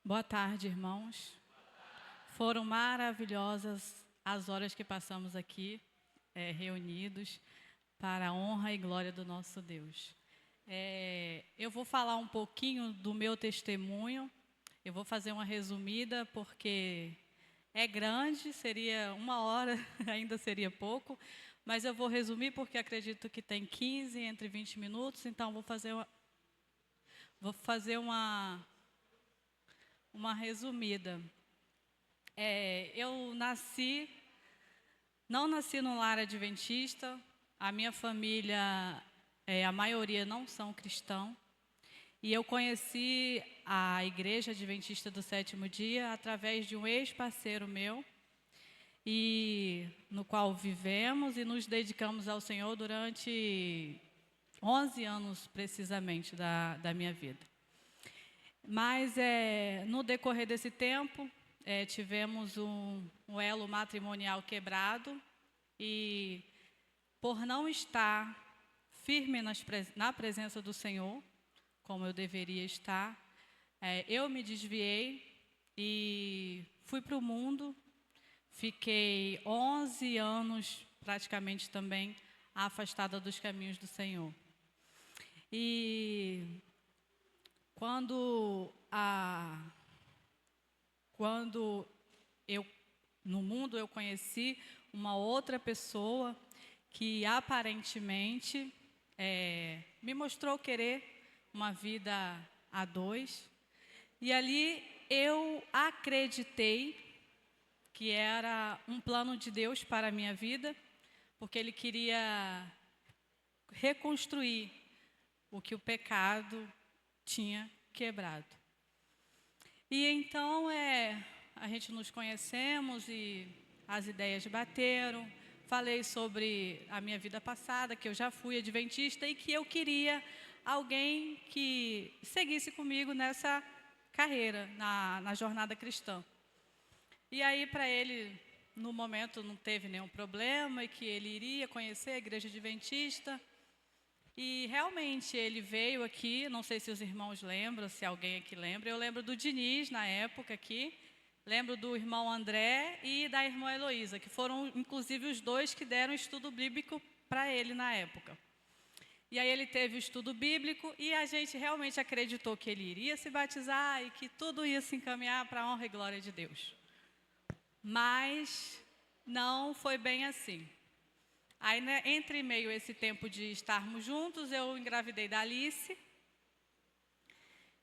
Boa tarde, irmãos. Foram maravilhosas as horas que passamos aqui, reunidos, para a honra e glória do nosso Deus. Eu vou falar um pouquinho do meu testemunho, eu vou fazer uma resumida, porque é grande, seria 1 hora, ainda seria pouco, mas eu vou resumir porque acredito que tem 15, entre 20 minutos, então vou fazer uma resumida. Eu não nasci num lar adventista, a minha família, a maioria não são cristãos, e eu conheci a Igreja Adventista do Sétimo Dia através de um ex-parceiro meu, e no qual vivemos e nos dedicamos ao Senhor durante 11 anos, precisamente, da minha vida. Mas, no decorrer desse tempo, tivemos um elo matrimonial quebrado e, por não estar firme na presença do Senhor, como eu deveria estar, eu me desviei e fui para o mundo. Fiquei 11 anos, praticamente também, afastada dos caminhos do Senhor. E quando no mundo eu conheci uma outra pessoa que aparentemente me mostrou querer uma vida a dois, e ali eu acreditei que era um plano de Deus para a minha vida, porque Ele queria reconstruir o que o pecado tinha quebrado. E então a gente nos conhecemos e as ideias bateram. Falei sobre a minha vida passada, que eu já fui adventista e que eu queria alguém que seguisse comigo nessa carreira, na jornada cristã. E aí, para ele, no momento, não teve nenhum problema e que ele iria conhecer a Igreja Adventista. E realmente ele veio aqui, não sei se os irmãos lembram, se alguém aqui lembra. Eu lembro do Diniz na época aqui, lembro do irmão André e da irmã Heloísa, que foram inclusive os dois que deram estudo bíblico para ele na época. E aí ele teve o estudo bíblico e a gente realmente acreditou que ele iria se batizar e que tudo ia se encaminhar para a honra e glória de Deus. Mas não foi bem assim. Aí, entre meio esse tempo de estarmos juntos, eu engravidei da Alice.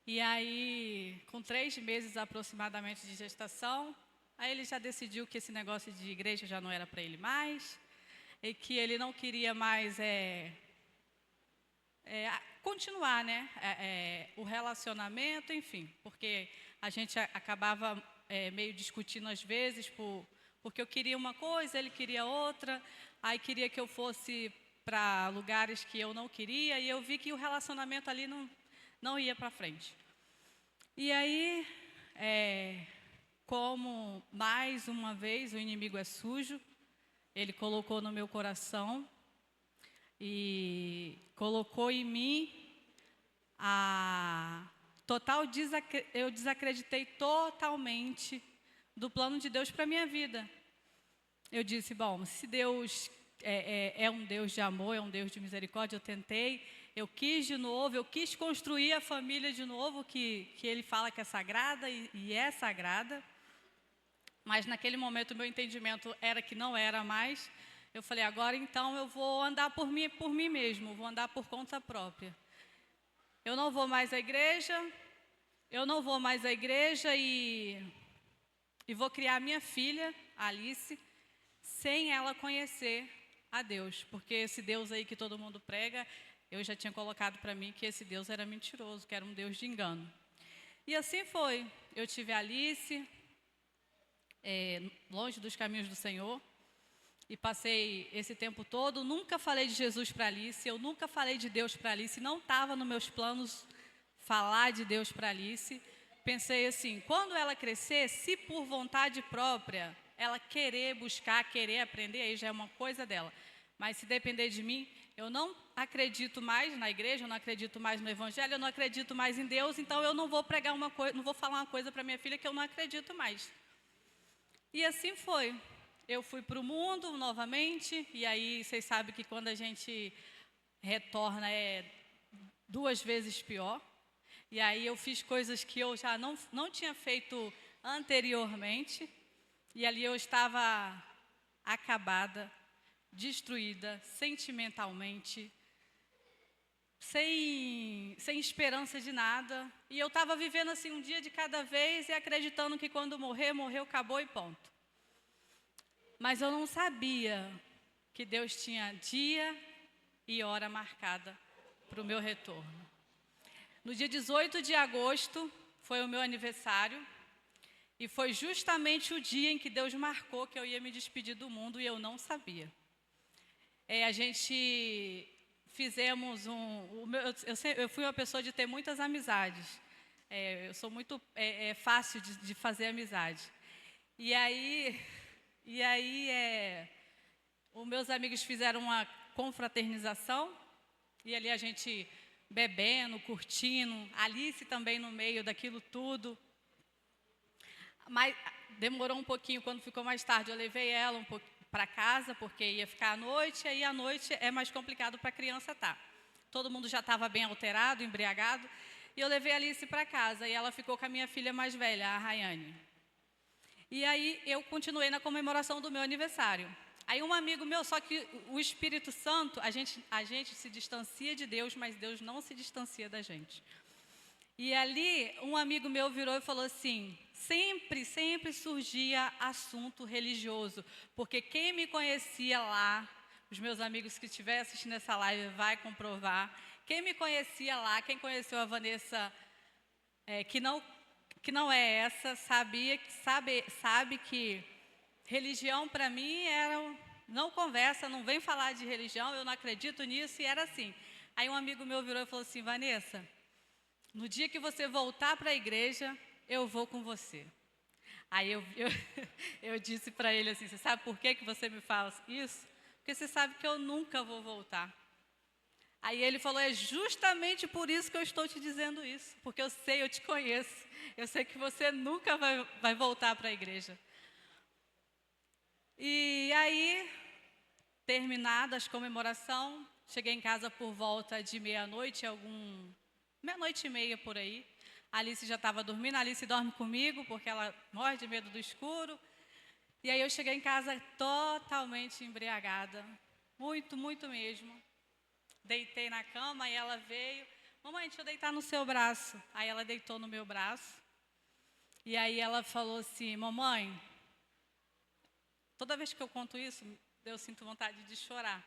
E aí, com 3 meses aproximadamente de gestação, aí ele já decidiu que esse negócio de igreja já não era para ele mais, e que ele não queria mais continuar, né, o relacionamento, enfim, porque a gente acabava meio discutindo às vezes, porque eu queria uma coisa, ele queria outra, aí queria que eu fosse para lugares que eu não queria, e eu vi que o relacionamento ali não ia para frente. E aí, como mais uma vez o inimigo é sujo, ele colocou no meu coração e colocou em mim eu desacreditei totalmente do plano de Deus para a minha vida. Eu disse, bom, se Deus é um Deus de amor, é um Deus de misericórdia, eu quis de novo, eu quis construir a família de novo, que Ele fala que é sagrada e é sagrada. Mas naquele momento o meu entendimento era que não era mais. Eu falei, agora então eu vou andar por mim mesmo, vou andar por conta própria. Eu não vou mais à igreja, e vou criar minha filha, Alice, sem ela conhecer a Deus. Porque esse Deus aí que todo mundo prega, eu já tinha colocado para mim que esse Deus era mentiroso, que era um Deus de engano. E assim foi. Eu tive a Alice, longe dos caminhos do Senhor, e passei esse tempo todo, nunca falei de Jesus para Alice, eu nunca falei de Deus para Alice, não estava nos meus planos falar de Deus para Alice. Pensei assim, quando ela crescer, se por vontade própria, ela querer buscar, querer aprender, aí já é uma coisa dela. Mas se depender de mim, eu não acredito mais na igreja, eu não acredito mais no evangelho, eu não acredito mais em Deus, então eu não vou pregar uma coisa, não vou falar uma coisa para minha filha que eu não acredito mais. E assim foi. Eu fui para o mundo novamente, e aí vocês sabem que quando a gente retorna é 2 vezes pior. E aí eu fiz coisas que eu já não tinha feito anteriormente, e ali eu estava acabada, destruída, sentimentalmente, sem esperança de nada. E eu estava vivendo assim um dia de cada vez e acreditando que quando morrer, morreu, acabou e ponto. Mas eu não sabia que Deus tinha dia e hora marcada para o meu retorno. No dia 18 de agosto foi o meu aniversário e foi justamente o dia em que Deus marcou que eu ia me despedir do mundo e eu não sabia. A gente fizemos eu fui uma pessoa de ter muitas amizades. Eu sou muito fácil de fazer amizade. E aí os meus amigos fizeram uma confraternização e ali a gente bebendo, curtindo, Alice também no meio daquilo tudo. Mas demorou um pouquinho, quando ficou mais tarde, eu levei ela um pouquinho para casa, porque ia ficar à noite, e aí à noite é mais complicado para a criança estar. Todo mundo já estava bem alterado, embriagado, e eu levei a Alice para casa, e ela ficou com a minha filha mais velha, a Rayane. E aí eu continuei na comemoração do meu aniversário. Aí um amigo meu, só que o Espírito Santo, a gente se distancia de Deus, mas Deus não se distancia da gente. E ali um amigo meu virou e falou assim, sempre surgia assunto religioso, porque quem me conhecia lá, os meus amigos que estiverem assistindo essa live vai comprovar, quem me conhecia lá, quem conheceu a Vanessa, que não é essa, sabe que religião para mim não conversa, não vem falar de religião, eu não acredito nisso, e era assim. Aí um amigo meu virou e falou assim, Vanessa, no dia que você voltar para a igreja, eu vou com você. Aí eu disse para ele assim, você sabe por que você me fala isso? Porque você sabe que eu nunca vou voltar. Aí ele falou, é justamente por isso que eu estou te dizendo isso, porque eu te conheço, eu sei que você nunca vai voltar para a igreja. E aí, terminada as comemoração, cheguei em casa por volta de meia-noite, meia-noite e meia por aí. A Alice já estava dormindo, a Alice dorme comigo, porque ela morre de medo do escuro. E aí eu cheguei em casa totalmente embriagada, muito, muito mesmo. Deitei na cama e ela veio, mamãe, deixa eu deitar no seu braço. Aí ela deitou no meu braço. E aí ela falou assim, mamãe, toda vez que eu conto isso, eu sinto vontade de chorar.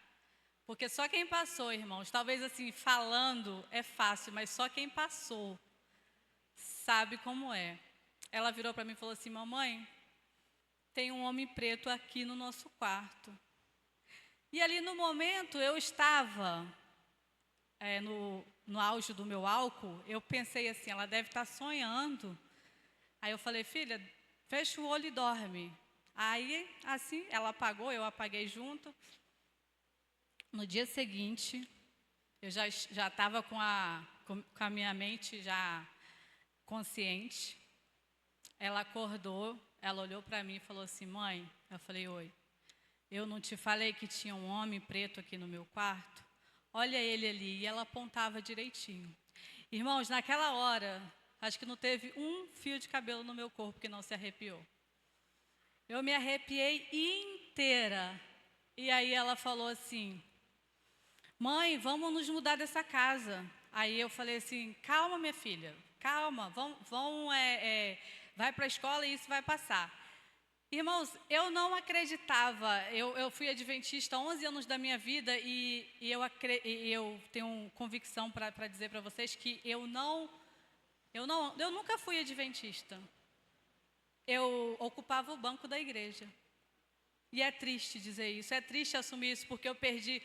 Porque só quem passou, irmãos, talvez assim, falando é fácil, mas só quem passou sabe como é. Ela virou para mim e falou assim, mamãe, tem um homem preto aqui no nosso quarto. E ali no momento eu estava no auge do meu álcool, eu pensei assim, ela deve estar sonhando. Aí eu falei, filha, fecha o olho e dorme. Aí, assim, ela apagou, eu apaguei junto. No dia seguinte, eu já estava com a minha mente já consciente. Ela acordou, ela olhou para mim e falou assim, mãe, eu falei, oi, eu não te falei que tinha um homem preto aqui no meu quarto? Olha ele ali, e ela apontava direitinho. Irmãos, naquela hora, acho que não teve um fio de cabelo no meu corpo que não se arrepiou. Eu me arrepiei inteira. E aí ela falou assim, mãe, vamos nos mudar dessa casa. Aí eu falei assim, calma minha filha, calma, vai para a escola e isso vai passar. Irmãos, eu não acreditava, eu fui adventista há 11 anos da minha vida e eu tenho convicção para dizer para vocês que eu nunca fui adventista. Eu ocupava o banco da igreja. E é triste dizer isso, é triste assumir isso, porque eu perdi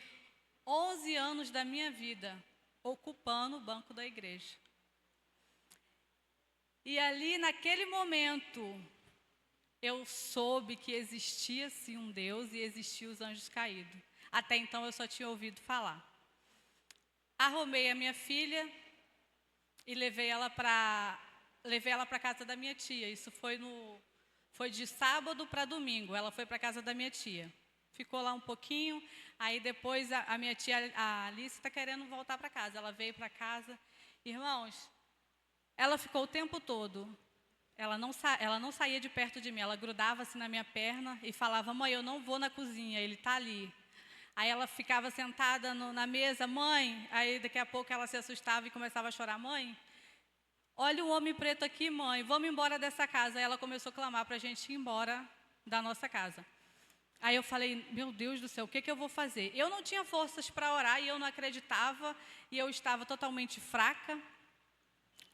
11 anos da minha vida ocupando o banco da igreja. E ali, naquele momento, eu soube que existia sim um Deus e existiam os anjos caídos. Até então eu só tinha ouvido falar. Arrumei a minha filha e levei ela para casa da minha tia. Isso foi de sábado para domingo. Ela foi para casa da minha tia. Ficou lá um pouquinho. Aí depois a minha tia, a Alice, está querendo voltar para casa. Ela veio para casa. Irmãos, ela ficou o tempo todo. Ela não saía de perto de mim. Ela grudava-se na minha perna e falava: mãe, eu não vou na cozinha, ele está ali. Aí ela ficava sentada na mesa: mãe. Aí daqui a pouco ela se assustava e começava a chorar: mãe, olha o homem preto aqui, mãe, vamos embora dessa casa. Aí ela começou a clamar para a gente ir embora da nossa casa. Aí eu falei: meu Deus do céu, o que eu vou fazer? Eu não tinha forças para orar e eu não acreditava e eu estava totalmente fraca.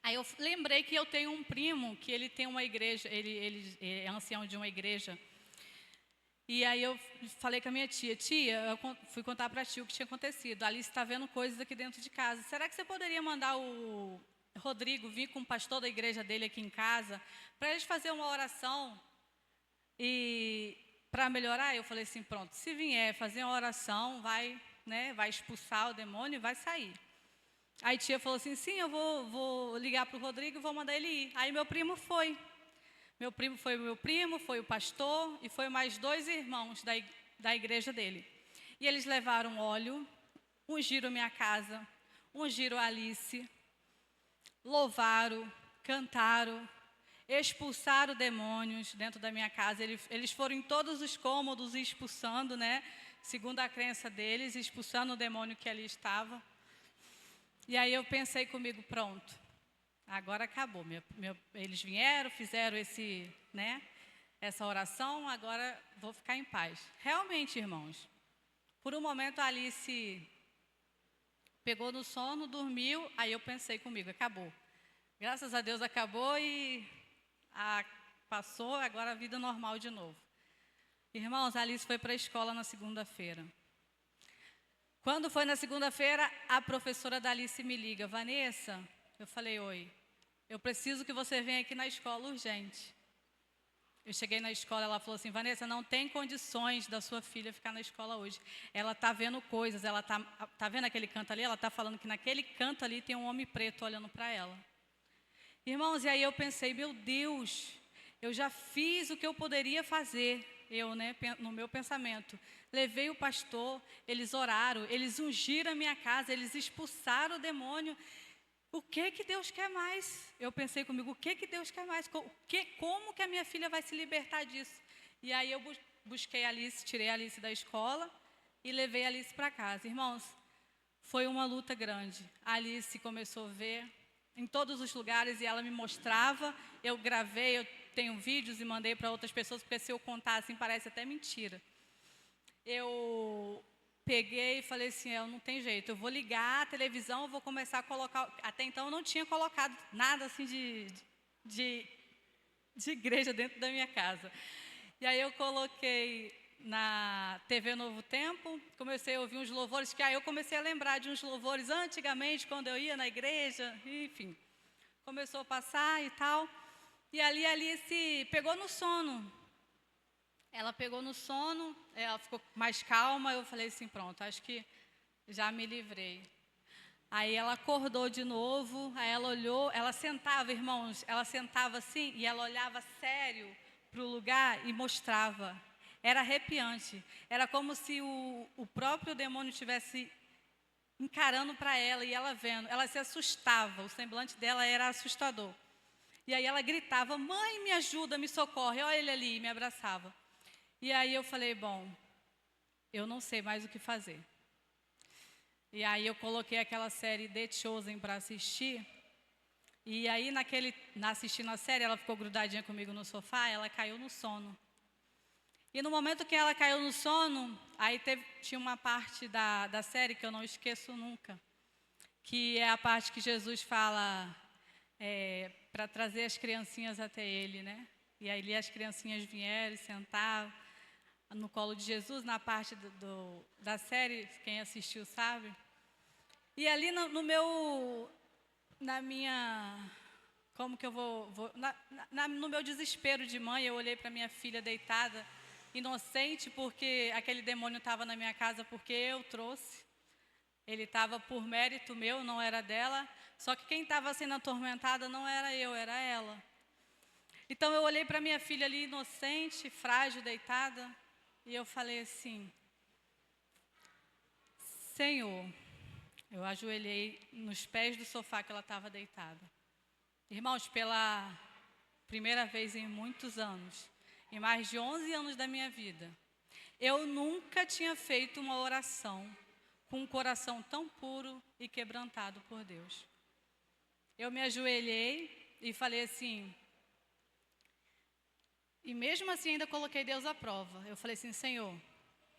Aí eu lembrei que eu tenho um primo que ele tem uma igreja, ele é ancião de uma igreja. E aí eu falei com a minha tia: tia, eu fui contar para a tia o que tinha acontecido. A Alice está vendo coisas aqui dentro de casa. Será que você poderia mandar o Rodrigo vir com o pastor da igreja dele aqui em casa, para eles fazer uma oração e para melhorar? Eu falei assim: pronto, se vier fazer uma oração, vai expulsar o demônio e vai sair. Aí a tia falou assim: sim, eu vou ligar para o Rodrigo e vou mandar ele ir. Aí meu primo foi. Foi o pastor e foi mais 2 irmãos da igreja dele. E eles levaram óleo, ungiram minha casa, ungiram a Alice, louvaram, cantaram, expulsaram demônios dentro da minha casa. Eles foram em todos os cômodos expulsando, segundo a crença deles, expulsando o demônio que ali estava. E aí eu pensei comigo: pronto, agora acabou. Eles vieram, fizeram essa oração, agora vou ficar em paz. Realmente, irmãos, por um momento a Alice pegou no sono, dormiu, aí eu pensei comigo: acabou. Graças a Deus acabou e passou, agora a vida normal de novo. Irmãos, a Alice foi para a escola na segunda-feira. Quando foi na segunda-feira, a professora da Alice me liga: Vanessa, eu falei: oi, eu preciso que você venha aqui na escola urgente. Eu cheguei na escola, ela falou assim: Vanessa, não tem condições da sua filha ficar na escola hoje. Ela está vendo coisas, ela tá vendo aquele canto ali? Ela está falando que naquele canto ali tem um homem preto olhando para ela. Irmãos, e aí eu pensei: meu Deus, eu já fiz o que eu poderia fazer. No meu pensamento, levei o pastor, eles oraram, eles ungiram a minha casa, eles expulsaram o demônio. O que Deus quer mais? Eu pensei comigo: o que Deus quer mais? Como que a minha filha vai se libertar disso? E aí eu busquei a Alice, tirei a Alice da escola e levei a Alice para casa. Irmãos, foi uma luta grande. A Alice começou a ver em todos os lugares e ela me mostrava. Eu gravei, eu tenho vídeos e mandei para outras pessoas, porque se eu contar assim parece até mentira. Eu peguei e falei assim: não tem jeito, eu vou ligar a televisão, eu vou começar a colocar. Até então eu não tinha colocado nada assim de igreja dentro da minha casa. E aí eu coloquei na TV Novo Tempo, comecei a ouvir uns louvores, que aí eu comecei a lembrar de uns louvores antigamente, quando eu ia na igreja, enfim. Começou a passar e tal. E ali a Alice pegou no sono. Ela pegou no sono, ela ficou mais calma. Eu falei assim: pronto, acho que já me livrei. Aí ela acordou de novo, aí ela olhou, ela sentava, irmãos, ela sentava assim e ela olhava sério para o lugar e mostrava. Era arrepiante, era como se o próprio demônio estivesse encarando para ela e ela vendo. Ela se assustava, o semblante dela era assustador. E aí ela gritava: mãe, me ajuda, me socorre, olha ele ali, e me abraçava. E aí eu falei: bom, eu não sei mais o que fazer. E aí eu coloquei aquela série The Chosen para assistir. E aí assistindo a série, ela ficou grudadinha comigo no sofá, ela caiu no sono. E no momento que ela caiu no sono, aí tinha uma parte da série que eu não esqueço nunca, que é a parte que Jesus fala para trazer as criancinhas até ele, E aí as criancinhas vieram e sentaram no colo de Jesus, na parte da série, quem assistiu sabe. E ali como que eu no meu desespero de mãe, eu olhei para minha filha deitada inocente, porque aquele demônio estava na minha casa porque eu trouxe. Ele estava por mérito meu, não era dela. Só que quem estava sendo atormentada não era eu, era ela. Então eu olhei para minha filha ali, inocente, frágil, deitada, e eu falei assim: Senhor, eu ajoelhei nos pés do sofá que ela estava deitada. Irmãos, pela primeira vez em muitos anos, em mais de 11 anos da minha vida, eu nunca tinha feito uma oração com um coração tão puro e quebrantado por Deus. Eu me ajoelhei e falei assim, e mesmo assim ainda coloquei Deus à prova. Eu falei assim: Senhor,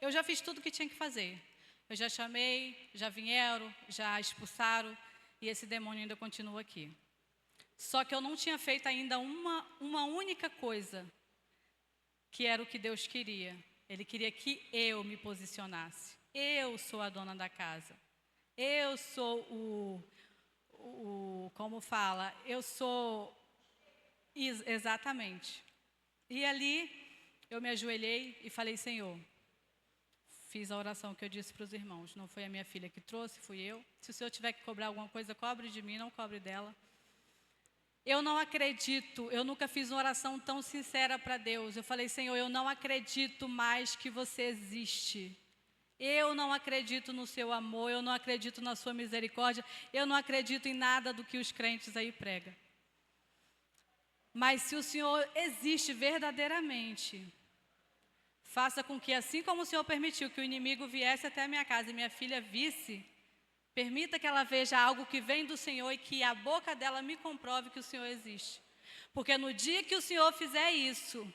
eu já fiz tudo o que tinha que fazer. Eu já chamei, já vieram, já expulsaram, e esse demônio ainda continua aqui. Só que eu não tinha feito ainda uma única coisa, que era o que Deus queria. Ele queria que eu me posicionasse. Eu sou a dona da casa. Eu sou como fala, eu sou exatamente. E ali eu me ajoelhei e falei: Senhor, fiz a oração que eu disse para os irmãos. Não foi a minha filha que trouxe, fui eu. Se o Senhor tiver que cobrar alguma coisa, cobre de mim, não cobre dela. Eu não acredito, eu nunca fiz uma oração tão sincera para Deus. Eu falei: Senhor, eu não acredito mais que você existe. Eu não acredito no seu amor, eu não acredito na sua misericórdia, eu não acredito em nada do que os crentes aí pregam. Mas se o Senhor existe verdadeiramente, faça com que, assim como o Senhor permitiu que o inimigo viesse até a minha casa e minha filha visse, permita que ela veja algo que vem do Senhor e que a boca dela me comprove que o Senhor existe. Porque no dia que o Senhor fizer isso,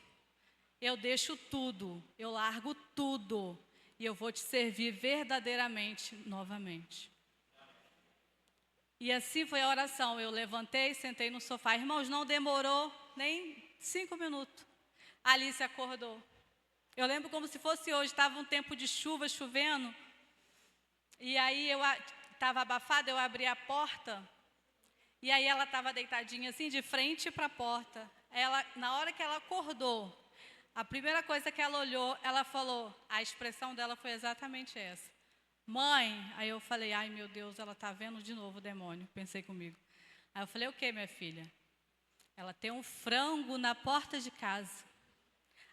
eu deixo tudo, eu largo tudo e eu vou te servir verdadeiramente novamente. E assim foi a oração. Eu levantei, sentei no sofá. Irmãos, não demorou nem 5 minutos. A Alice acordou. Eu lembro como se fosse hoje, estava um tempo de chuva, chovendo. E aí eu estava abafada, eu abri a porta. E aí ela estava deitadinha assim, de frente para a porta. Na hora que ela acordou, a primeira coisa que ela olhou, ela falou, a expressão dela foi exatamente essa: Mãe. Aí eu falei: ai meu Deus, ela está vendo de novo o demônio, pensei comigo. Aí eu falei: o que, minha filha? Ela tem um frango na porta de casa.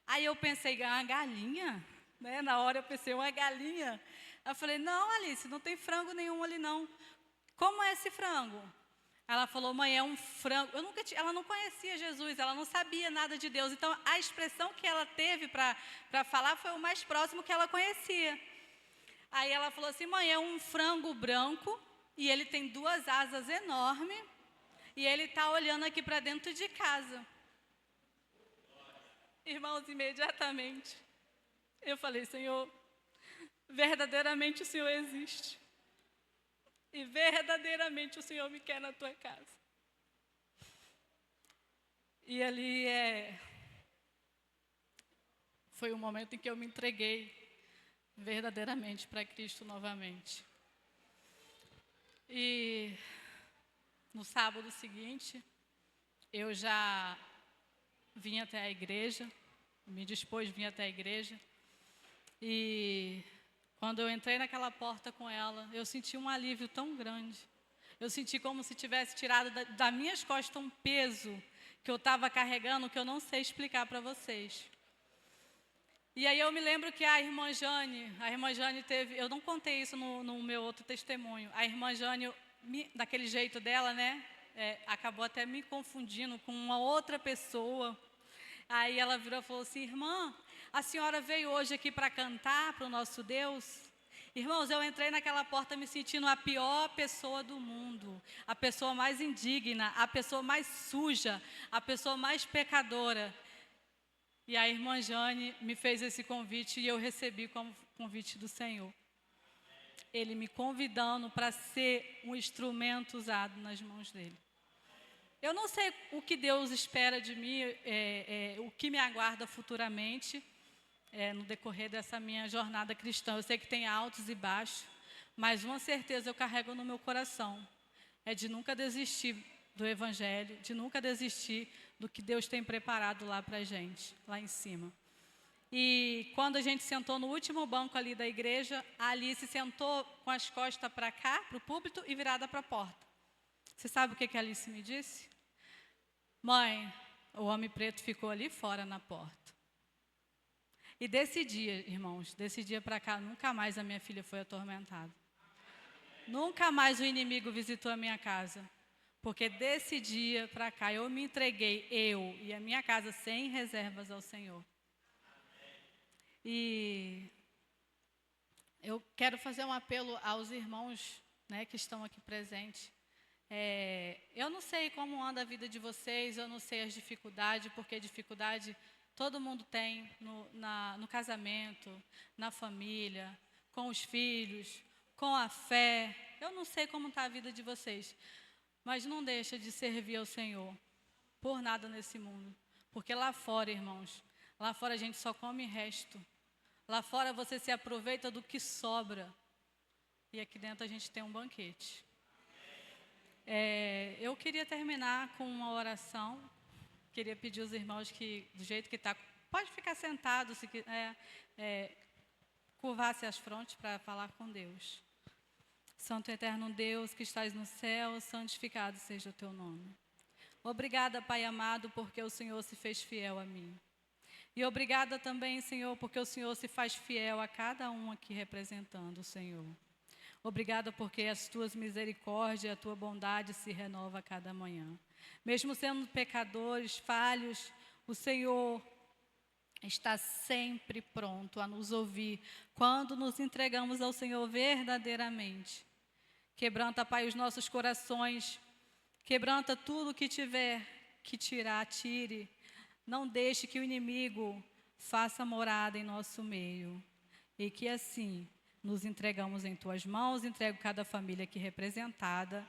Aí eu pensei: uma galinha? Né? Na hora eu pensei: uma galinha. Aí eu falei: não, Alice, não tem frango nenhum ali não. Como é esse frango? Ela falou: mãe, é um frango. Ela não conhecia Jesus, ela não sabia nada de Deus. Então a expressão que ela teve para falar foi o mais próximo que ela conhecia. Aí ela falou assim: mãe, é um frango branco e ele tem 2 asas enormes e ele está olhando aqui para dentro de casa. Irmãos, imediatamente eu falei: Senhor, verdadeiramente o Senhor existe e verdadeiramente o Senhor me quer na tua casa. E ali foi o momento em que eu me entreguei verdadeiramente para Cristo novamente. E no sábado seguinte, eu já vim até a igreja, me dispus a vir até a igreja. E quando eu entrei naquela porta com ela, eu senti um alívio tão grande. Eu senti como se tivesse tirado das minhas costas um peso que eu estava carregando, que eu não sei explicar para vocês. E aí eu me lembro que a irmã Jane teve, eu não contei isso no meu outro testemunho, a irmã Jane, daquele jeito dela, né, acabou até me confundindo com uma outra pessoa. Aí ela virou e falou assim: irmã, a senhora veio hoje aqui para cantar para o nosso Deus? Irmãos, eu entrei naquela porta me sentindo a pior pessoa do mundo, a pessoa mais indigna, a pessoa mais suja, a pessoa mais pecadora. E a irmã Jane me fez esse convite e eu recebi como convite do Senhor. Ele me convidando para ser um instrumento usado nas mãos dele. Eu não sei o que Deus espera de mim, o que me aguarda futuramente, no decorrer dessa minha jornada cristã. Eu sei que tem altos e baixos, mas uma certeza eu carrego no meu coração, é de nunca desistir do Evangelho, de nunca desistir do que Deus tem preparado lá para a gente, lá em cima. E quando a gente sentou no último banco ali da igreja, a Alice sentou com as costas para cá, para o púlpito, e virada para a porta. Você sabe o que a Alice me disse? Mãe, o homem preto ficou ali fora na porta. E desse dia, irmãos, desse dia para cá, nunca mais a minha filha foi atormentada. Nunca mais o inimigo visitou a minha casa. Porque desse dia para cá, eu me entreguei, eu e a minha casa, sem reservas ao Senhor. E eu quero fazer um apelo aos irmãos, né, que estão aqui presentes. Eu não sei como anda a vida de vocês, eu não sei as dificuldades, porque dificuldade todo mundo tem no casamento, na família, com os filhos, com a fé. Eu não sei como está a vida de vocês, mas não deixa de servir ao Senhor por nada nesse mundo. Porque lá fora, irmãos, lá fora a gente só come resto. Lá fora você se aproveita do que sobra. E aqui dentro a gente tem um banquete. Eu queria terminar com uma oração. Queria pedir aos irmãos que, do jeito que está, pode ficar sentado, se quiser, curvar-se as frontes para falar com Deus. Santo e eterno Deus que estás no céu, santificado seja o teu nome. Obrigada, Pai amado, porque o Senhor se fez fiel a mim. E obrigada também, Senhor, porque o Senhor se faz fiel a cada um aqui representando o Senhor. Obrigada porque as tuas misericórdias, a tua bondade se renova a cada manhã. Mesmo sendo pecadores, falhos, o Senhor está sempre pronto a nos ouvir quando nos entregamos ao Senhor verdadeiramente. Quebranta, Pai, os nossos corações, quebranta tudo que tiver que tirar, tire. Não deixe que o inimigo faça morada em nosso meio. E que assim nos entregamos em tuas mãos, entrego cada família aqui representada.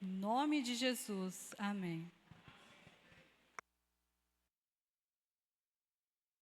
Em nome de Jesus, amém.